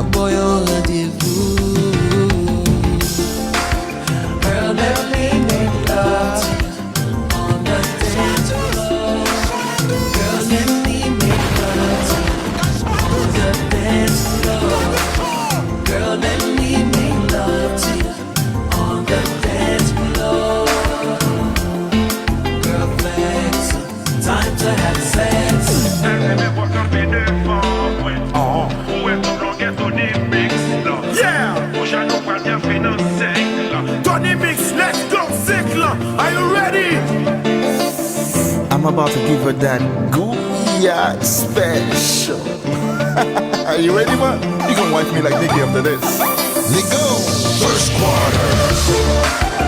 un boy au rendez-vous. Girl, let me make love to you on the dance floor. Girl, let me make love to you on the dance floor. Girl, let me make love to you on the dance floor. Girl, flex, time to have sex. Yeah! Tony Mix, let's go, Sickler! Are you ready? I'm about to give her that Dunnia special. Are you ready, man? You gonna wife me like Nicky after this. Let's go! First quarter.